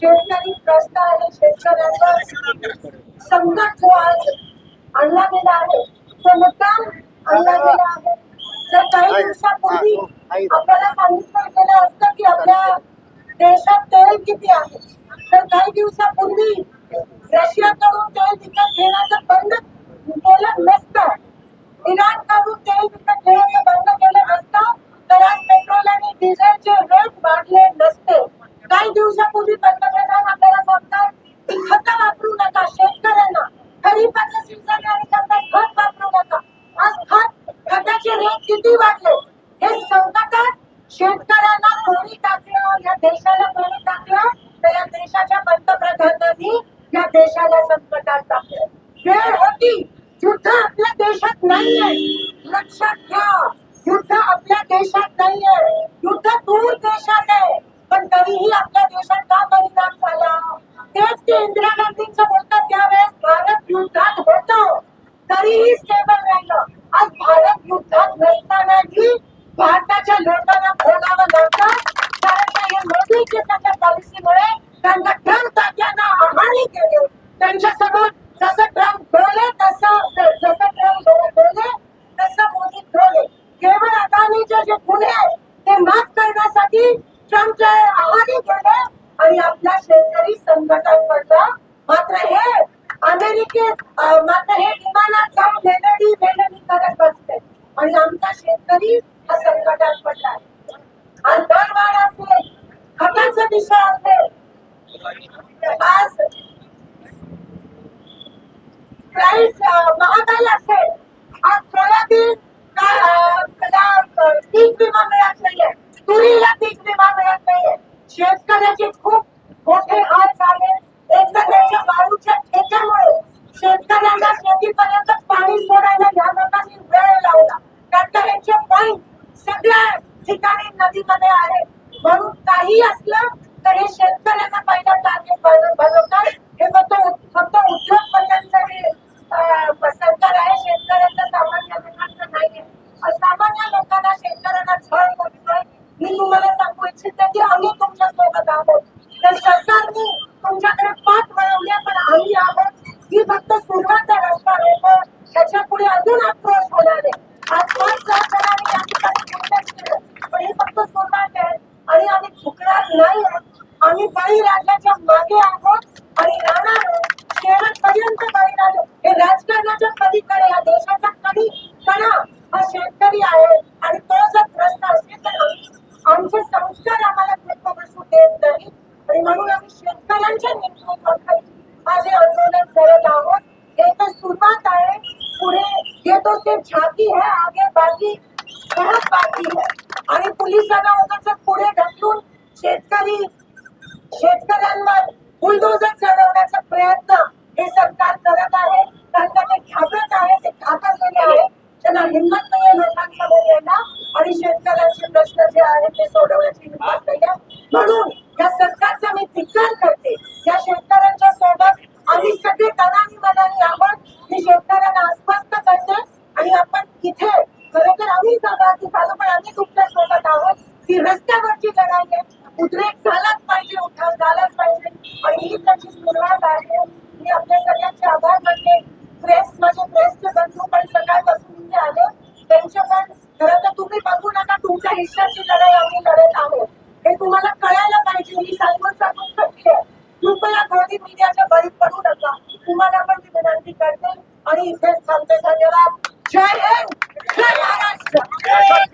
शेतकरी त्रस्त आहे. शेतकऱ्यांवर संकट जो आज आणला गेला आहे तो मुद्दाम आणला गेला आहे. जर काही दिवसापूर्वी आपल्याला सांगितलं गेलं असतं की आपल्या देशात तेल किती आहे, तर काही दिवसापूर्वी रशियाकडून तेल विकत घेण्याचं बंद केलं नसतं, इराणकडून तेल विकत घेण्याचं बंद केलं नसतं, तर आज पेट्रोल आणि डिझेलचे रेट वाढले नसते. काही दिवसापूर्वी पंतप्रधान आपल्याला सांगतात की खत वापरू नका, शेतकऱ्यांना खरीपाचं सीझन आणि त्यात खत वापरू नका. आज खताचे रेट किती वाढले. हे संकटात शेतकऱ्यांना कोणी टाकलं, या देशाला कोणी टाकलं, तर या देशाच्या पंतप्रधानांनी या देशाला संकटात टाकलं. वेळ होती, युद्ध आपल्या देशात नाहीये, लक्षात घ्या. युद्ध आपल्या देशात नाहीये, युद्ध दूर देशात आहे. पण तरीही आपल्या देशात का परिणाम झाला. तेच ते इंदिरा गांधींचं बोलतात त्यावेळेस भारत युद्धात होतं तरीही स्टेबल राहिलं. आज भारत युद्धात नसतानाही भारताच्या लोकांना बोलावं लागतं, कारण या मोदीच्या सगळ्या पॉलिसीमुळे त्यांना ट्रम्प तात्यांना आव्हाने केले. त्यांच्यासमोर जसं ट्रम्प बोले तसं मोदी बोले. केवळ अदानीचे जे गुन्हे आहेत ते माफ करण्यासाठी ट्रम्पचे आव्हाने केले आणि आपला शेतकरी संकटात पडला. मात्र हे अमेरिकेत हे विमानात जाऊन वेलडी करत बसते आणि आमचा शेतकरी हा संकटात पडला. आज दरवाढ असेल, खताचा विषय असेल, आज प्राइस महागाई असेल, आज सोयाबीन पीक विमा मिळत नाहीये, तुरीला पीक विमा मिळत नाहीये. शेतकऱ्याचे खूप मोठे हाल झाले. एक तर त्याच्या वाळूच्या ठेक्यामुळे शेतकऱ्यांना शेतीपर्यंत पाणी सोडायला या लोकांनी वेळ लावला. त्यांचे पॉइंट सगळ्या ठिकाणी नदीमध्ये आहे. म्हणून काही असलं तर हे शेतकऱ्यांना पहिला टार्गेट बनवतात. हे फक्त उद्योगपत्यांचं सरकार आहे, शेतकऱ्यांचं सामान्य लोकांचं नाहीये. सामान्य लोकांना शेतकऱ्यांना छळ करतोय. मी तुम्हाला सांगू इच्छिते की आम्ही तुमच्या सोबत आहोत. तर सरकारने तुमच्याकडे पाठ वळवले, पण आम्ही आहोत. ही फक्त सुरुवात आहे. रस्ता रोको त्याच्या पुढे अजून आक्रोश होणार आहे. आज 5-6 जणांनी या ठिकाणी दुर्लक्ष केलं, पण ही फक्त सुरुवात आहे आणि आम्ही झुकणार नाही. आम्ही बळीराजाच्या मागे आहोत आणि राहणार शेवटपर्यंत बळीराजा. हे राजकारणाच्या पलीकडे या देशाचा कणा हा शेतकरी आहे आणि तो जर त्रस्त असेल तर आमचे संस्कार आम्हाला कृत्य बसू देत नाही. आणि म्हणून आम्ही शेतकऱ्यांच्या नेतृत्वाखाली आज हे आंदोलन करत आहोत. हे तर सुरुवात आहे, पुढे ये तो सिर्फ झाकी है, आगे बाकी बहुत बाकी है. आणि पोलिसांना उगाच पुढे ढकलून शेतकऱ्यांवर बुलडोजर चढवण्याचा प्रयत्न हे सरकार करत आहे. त्यांना ते घाबरत आहे, ते घाबरलेले आहे. त्यांना हिंमत नाहीये लोकांसमोर यायला आणि शेतकऱ्यांचे प्रश्न जे आहेत ते सोडवण्याची हिंमत नाहीये. म्हणून या सरकारचा मी धिक्कार करते. या शेतकऱ्यांच्या सोबत आम्ही सगळे तनानी मनानी आहोत. मी शेतकऱ्यांना आश्वस्त करते आणि आपण इथे खरोखर आम्ही सहभागी झालो, पण आम्ही तुमच्या सोबत आहोत. ही रस्त्यावरची लढाई आहे, उद्रेक झालाच पाहिजे, उठाव झालाच पाहिजे आणि ही त्याची सुरुवात आहे. मी आपल्या सगळ्यांचे आभार मानते. माझे प्रेसचे बंधू पण सकाळपासून इथे आले, त्यांचे पण खरं तर तुम्ही बघू नका, तुमच्या हिश्श्याची लढाई आम्ही लढत आहोत. हे तुम्हाला कळायला पाहिजे. मी सांगून करते, कृपया मोदी मीडियाच्या बळी पडू नका. तुम्हाला पण मी विनंती करते आणि इथेच थांबते. धन्यवाद. जय हिंद, जय महाराष्ट्र.